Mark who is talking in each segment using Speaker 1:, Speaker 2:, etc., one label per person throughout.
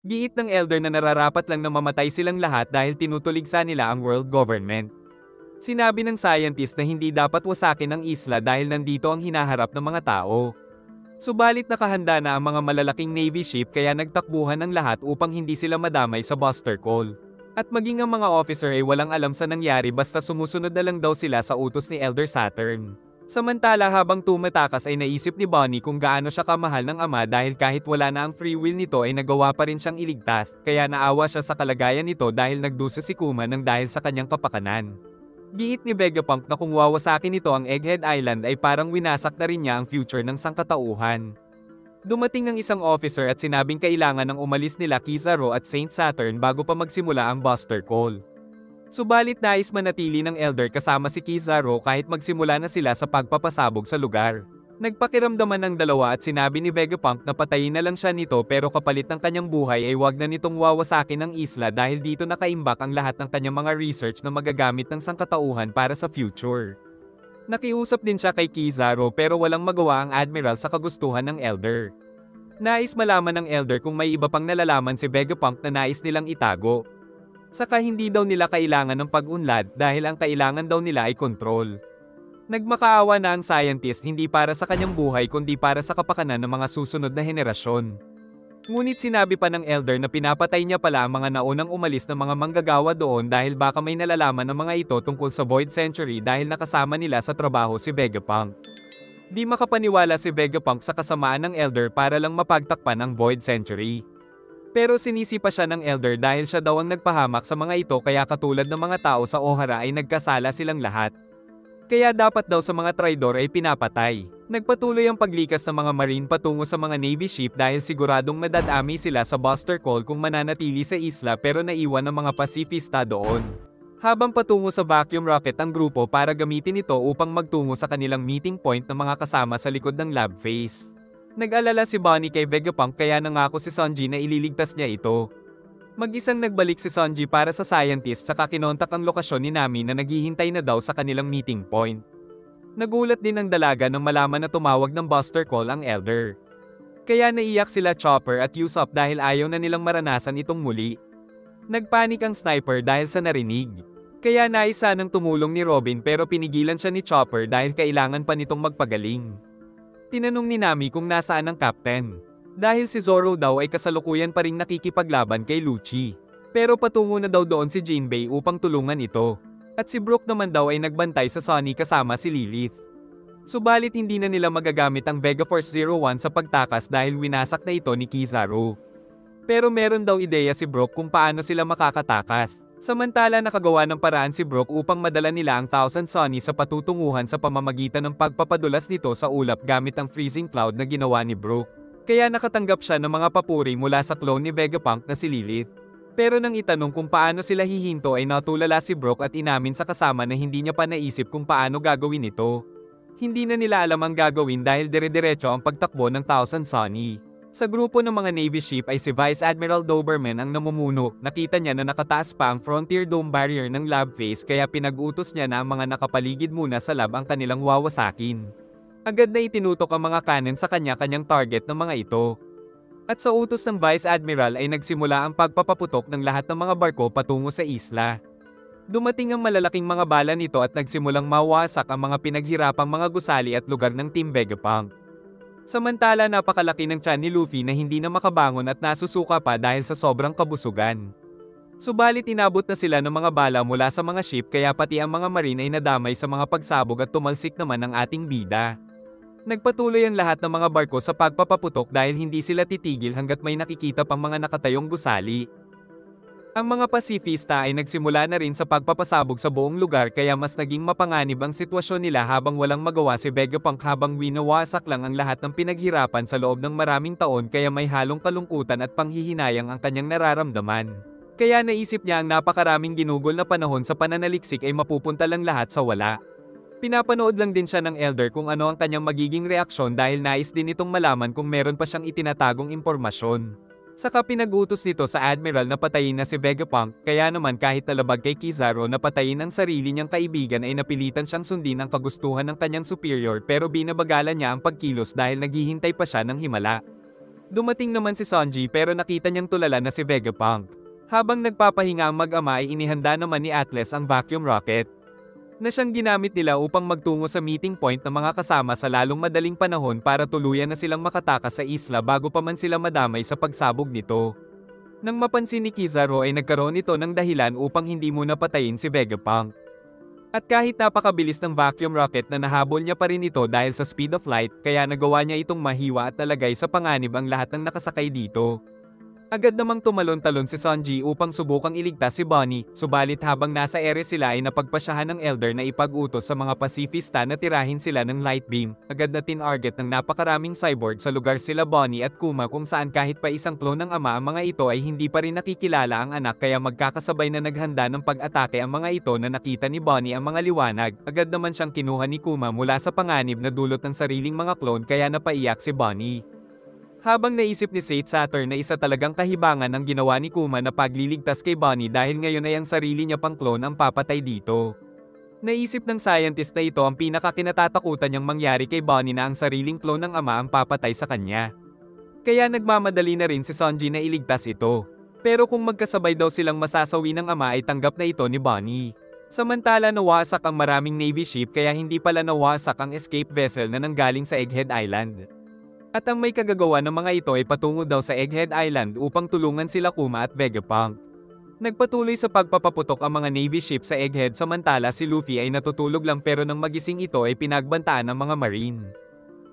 Speaker 1: Giit ng Elder na nararapat lang na mamatay silang lahat dahil tinutuligsa nila ang world government. Sinabi ng scientist na hindi dapat wasakin ang isla dahil nandito ang hinaharap ng mga tao. Subalit nakahanda na ang mga malalaking Navy ship kaya nagtakbuhan ang lahat upang hindi sila madamay sa Buster Call. At maging ang mga officer ay walang alam sa nangyari basta sumusunod na lang daw sila sa utos ni Elder Saturn. Samantala habang tumatakas ay naisip ni Bonnie kung gaano siya kamahal ng ama dahil kahit wala na ang free will nito ay nagawa pa rin siyang iligtas, kaya naawa siya sa kalagayan nito dahil nagdusa si Kuma ng dahil sa kanyang kapakanan. Giit ni Vegapunk na kung wawasakin nito ang Egghead Island ay parang winasak na rin niya ang future ng sangkatauhan. Dumating ang isang officer at sinabing kailangan ng umalis nila Kizaru at Saint Saturn bago pa magsimula ang Buster Call. Subalit nais manatili ng Elder kasama si Kizaru kahit magsimula na sila sa pagpapasabog sa lugar. Nagpakiramdaman ng dalawa at sinabi ni Vegapunk na patayin na lang siya nito pero kapalit ng kanyang buhay ay wag na nitong wawasakin ang isla dahil dito nakaimbak ang lahat ng kanyang mga research na magagamit ng sangkatauhan para sa future. Nakiusap din siya kay Kizaru pero walang magawa ang Admiral sa kagustuhan ng Elder. Nais malaman ng Elder kung may iba pang nalalaman si Vegapunk na nais nilang itago. Saka hindi daw nila kailangan ng pag-unlad dahil ang kailangan daw nila ay control. Nagmakaawa na ang scientist hindi para sa kanyang buhay kundi para sa kapakanan ng mga susunod na henerasyon. Ngunit sinabi pa ng Elder na pinapatay niya pala ang mga naunang umalis na mga manggagawa doon dahil baka may nalalaman ng mga ito tungkol sa Void Century dahil nakasama nila sa trabaho si Vegapunk. Di makapaniwala si Vegapunk sa kasamaan ng Elder para lang mapagtakpan ang Void Century. Pero sinisi pa siya ng Elder dahil siya daw ang nagpahamak sa mga ito kaya katulad ng mga tao sa Ohara ay nagkasala silang lahat. Kaya dapat daw sa mga traidor ay pinapatay. Nagpatuloy ang paglikas ng mga Marine patungo sa mga Navy ship dahil siguradong madadami sila sa Buster Call kung mananatili sa isla pero naiwan ng mga Pacifista doon. Habang patungo sa vacuum rocket ang grupo para gamitin ito upang magtungo sa kanilang meeting point ng mga kasama sa likod ng lab phase. Nag-alala si Bonnie kay Vegapunk kaya nangako si Sanji na ililigtas niya ito. Mag-isang nagbalik si Sanji para sa scientist saka kinontak ang lokasyon ni Nami na naghihintay na daw sa kanilang meeting point. Nagulat din ang dalaga nang malaman na tumawag ng Buster Call ang Elder. Kaya naiyak sila Chopper at Usopp dahil ayaw na nilang maranasan itong muli. Nagpanik ang Sniper dahil sa narinig. Kaya nais sanang tumulong ni Robin pero pinigilan siya ni Chopper dahil kailangan pa nitong magpagaling. Tinanong ni Nami kung nasaan ang Captain. Dahil si Zoro daw ay kasalukuyan pa ring nakikipaglaban kay Lucci. Pero patungo na daw doon si Jinbei upang tulungan ito. At si Brook naman daw ay nagbantay sa Sunny kasama si Lilith. Subalit hindi na nila magagamit ang Vegaforce 01 sa pagtakas dahil winasak na ito ni Kizaru. Pero meron daw ideya si Brook kung paano sila makakatakas. Samantala nakagawa ng paraan si Brook upang madala nila ang Thousand Sunny sa patutunguhan sa pamamagitan ng pagpapadulas nito sa ulap gamit ang freezing cloud na ginawa ni Brook. Kaya nakatanggap siya ng mga papuri mula sa clone ni Vegapunk na si Lilith. Pero nang itanong kung paano sila hihinto ay natulala si Brook at inamin sa kasama na hindi niya pa naisip kung paano gagawin ito. Hindi na nila alam ang gagawin dahil dire-diretso ang pagtakbo ng Thousand Sunny. Sa grupo ng mga Navy ship ay si Vice Admiral Doberman ang namumuno. Nakita niya na nakataas pa ang Frontier Dome Barrier ng lab phase kaya pinag-utos niya na ang mga nakapaligid muna sa lab ang kanilang wawasakin. Agad na itinutok ang mga cannon sa kanya-kanyang target ng mga ito. At sa utos ng Vice Admiral ay nagsimula ang pagpapaputok ng lahat ng mga barko patungo sa isla. Dumating ang malalaking mga bala nito at nagsimulang mawasak ang mga pinaghirapang mga gusali at lugar ng Team Vegapunk. Samantala napakalaki ng tiyan ni Luffy na hindi na makabangon at nasusuka pa dahil sa sobrang kabusugan. Subalit inabot na sila ng mga bala mula sa mga ship kaya pati ang mga marine ay nadamay sa mga pagsabog at tumalsik naman ang ating bida. Nagpatuloy ang lahat ng mga barko sa pagpapaputok dahil hindi sila titigil hanggat may nakikita pang mga nakatayong gusali. Ang mga Pacifista ay nagsimula na rin sa pagpapasabog sa buong lugar kaya mas naging mapanganib ang sitwasyon nila habang walang magawa si Vegapunk habang winawasak lang ang lahat ng pinaghirapan sa loob ng maraming taon kaya may halong kalungkutan at panghihinayang ang kanyang nararamdaman. Kaya naisip niya ang napakaraming ginugol na panahon sa pananaliksik ay mapupunta lang lahat sa wala. Pinapanood lang din siya ng Elder kung ano ang kanyang magiging reaksyon dahil nais din itong malaman kung meron pa siyang itinatagong impormasyon. Saka pinag-utos nito sa Admiral na patayin na si Vegapunk, kaya naman kahit nalabag kay Kizaru na patayin ang sarili niyang kaibigan ay napilitan siyang sundin ang kagustuhan ng kanyang superior pero binabagalan niya ang pagkilos dahil naghihintay pa siya ng himala. Dumating naman si Sanji pero nakita niyang tulala na si Vegapunk. Habang nagpapahinga ang mag-ama ay inihanda naman ni Atlas ang vacuum rocket na siyang ginamit nila upang magtungo sa meeting point ng mga kasama sa lalong madaling panahon para tuluyan na silang makatakas sa isla bago pa man sila madamay sa pagsabog nito. Nang mapansin ni Kizaru ay nagkaroon ito ng dahilan upang hindi muna patayin si Vegapunk. At kahit napakabilis ng vacuum rocket na nahabol niya pa rin ito dahil sa speed of light, kaya nagawa niya itong mahiwa at nalagay sa panganib ang lahat ng nakasakay dito. Agad namang tumalon-talon si Sanji upang subukang iligtas si Bonnie, subalit habang nasa ere sila ay napagpasyahan ng Elder na ipag-utos sa mga Pacifista na tirahin sila ng light beam. Agad na tinarget ng napakaraming cyborg sa lugar sila Bonnie at Kuma kung saan kahit pa isang clone ng ama ang mga ito ay hindi pa rin nakikilala ang anak kaya magkakasabay na naghanda ng pag-atake ang mga ito na nakita ni Bonnie ang mga liwanag. Agad naman siyang kinuha ni Kuma mula sa panganib na dulot ng sariling mga clone kaya napaiyak si Bonnie. Habang naisip ni Seth Saturn na isa talagang kahibangan ang ginawa ni Kuma na pagliligtas kay Bonnie dahil ngayon ay ang sarili niya pang clone ang papatay dito. Naisip ng scientist na ito ang pinakakinatatakutan niyang mangyari kay Bonnie na ang sariling clone ng ama ang papatay sa kanya. Kaya nagmamadali na rin si Sanji na iligtas ito. Pero kung magkasabay daw silang masasawi ng ama ay tanggap na ito ni Bonnie. Samantala nawasak ang maraming Navy ship kaya hindi pala nawasak ang escape vessel na nanggaling sa Egghead Island. At ang may kagagawa ng mga ito ay patungo daw sa Egghead Island upang tulungan sila Kuma at Vegapunk. Nagpatuloy sa pagpapaputok ang mga Navy ship sa Egghead samantala si Luffy ay natutulog lang pero nang magising ito ay pinagbantaan ng mga Marine.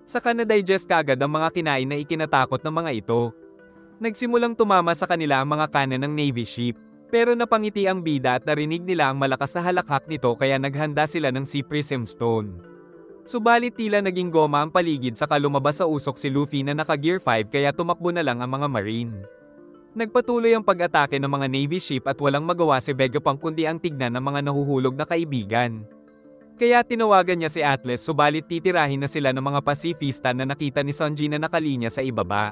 Speaker 1: Saka na-digest kaagad ang mga kinain na ikinatakot ng mga ito. Nagsimulang tumama sa kanila ang mga cannon ng Navy ship. Pero napangiti ang bida at narinig nila ang malakas na halakhak nito kaya naghanda sila ng Sea Prism Stone. Subalit tila naging goma ang paligid saka lumabas sa usok si Luffy na naka-Gear 5 kaya tumakbo na lang ang mga Marine. Nagpatuloy ang pag-atake ng mga Navy ship at walang magawa si Vegapunk kundi ang tignan ng mga nahuhulog na kaibigan. Kaya tinawagan niya si Atlas subalit titirahin na sila ng mga Pacifista na nakita ni Sanji na nakalinya sa ibaba.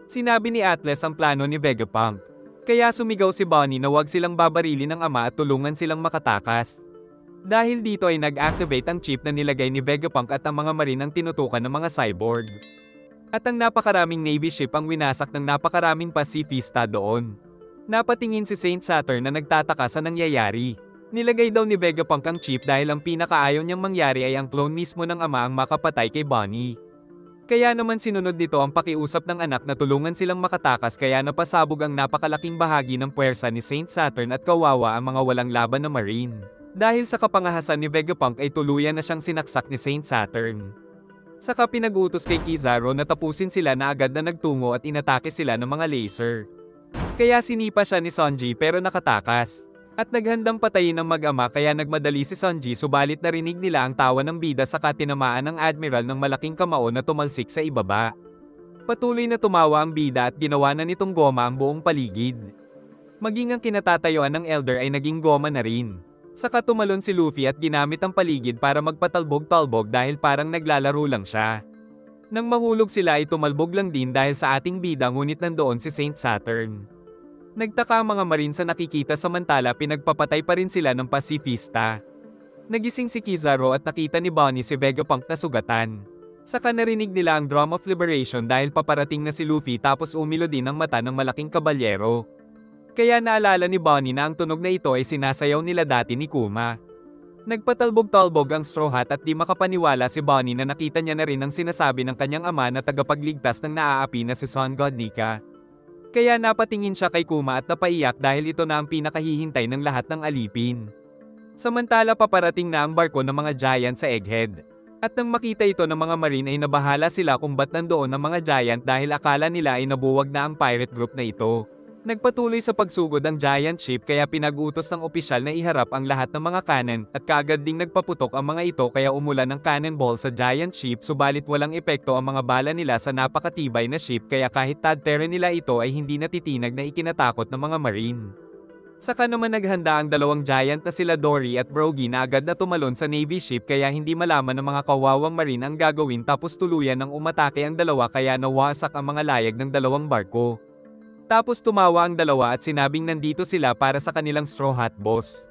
Speaker 1: Sinabi ni Atlas ang plano ni Vegapunk. Kaya sumigaw si Bonnie na wag silang babarilin ng ama at tulungan silang makatakas. Dahil dito ay nag-activate ang chip na nilagay ni Vegapunk at ang mga Marine ang tinutukan ng mga cyborg. At ang napakaraming Navy ship ang winasak ng napakaraming Pacifista doon. Napatingin si Saint Saturn na nagtataka sa nangyayari. Nilagay daw ni Vegapunk ang chip dahil ang pinakaayaw niyang mangyari ay ang clone mismo ng ama ang makapatay kay Bonnie. Kaya naman sinunod nito ang pakiusap ng anak na tulungan silang makatakas kaya napasabog ang napakalaking bahagi ng puwersa ni Saint Saturn at kawawa ang mga walang laban na Marine. Dahil sa kapangahasan ni Vegapunk ay tuluyan na siyang sinaksak ni Saint Saturn. Saka pinag-utos kay Kizaru na tapusin sila na agad na nagtungo at inatake sila ng mga laser. Kaya sinipa siya ni Sanji pero nakatakas. At naghandang patayin ng mag-ama kaya nagmadali si Sanji subalit narinig nila ang tawa ng bida saka tinamaan ng Admiral ng malaking kamao na tumalsik sa ibaba. Patuloy na tumawa ang bida at ginawa na nitong goma ang buong paligid. Maging ang kinatatayuan ng Elder ay naging goma na rin. Saka tumalon si Luffy at ginamit ang paligid para magpatalbog-talbog dahil parang naglalaro lang siya. Nang mahulog sila ay tumalbog lang din dahil sa ating bida ngunit nandoon si Saint Saturn. Nagtaka ang mga Marine sa nakikita samantala pinagpapatay pa rin sila ng Pacifista. Nagising si Kizaru at nakita ni Bonnie si Vegapunk na sugatan. Saka narinig nila ang Drum of Liberation dahil paparating na si Luffy tapos umilo din ang mata ng malaking kabalyero. Kaya naalala ni Bonnie na ang tunog na ito ay sinasayaw nila dati ni Kuma. Nagpatalbog-talbog ang Straw Hat at di makapaniwala si Bonnie na nakita niya na rin ang sinasabi ng kanyang ama na tagapagligtas ng naaapi na si Sun God Nika. Kaya napatingin siya kay Kuma at napaiyak dahil ito na ang pinakahihintay ng lahat ng alipin. Samantala paparating na ang barko ng mga giant sa Egghead. At nang makita ito ng mga Marine ay nabahala sila kung ba't nandoon ang mga giant dahil akala nila ay nabuwag na ang pirate group na ito. Nagpatuloy sa pagsugod ang giant ship kaya pinag-utos ng opisyal na iharap ang lahat ng mga cannon at kaagad ding nagpaputok ang mga ito kaya umulan ng cannonball sa giant ship subalit walang epekto ang mga bala nila sa napakatibay na ship kaya kahit tadtere nila ito ay hindi natitinag na ikinatakot ng mga Marine. Saka naman naghanda ang dalawang giant na sila Dory at Brogy na agad na tumalon sa Navy ship kaya hindi malaman ng mga kawawang Marine ang gagawin tapos tuluyan ng umatake ang dalawa kaya nawasak ang mga layag ng dalawang barko. Tapos tumawa ang dalawa at sinabing nandito sila para sa kanilang Straw Hat Boss.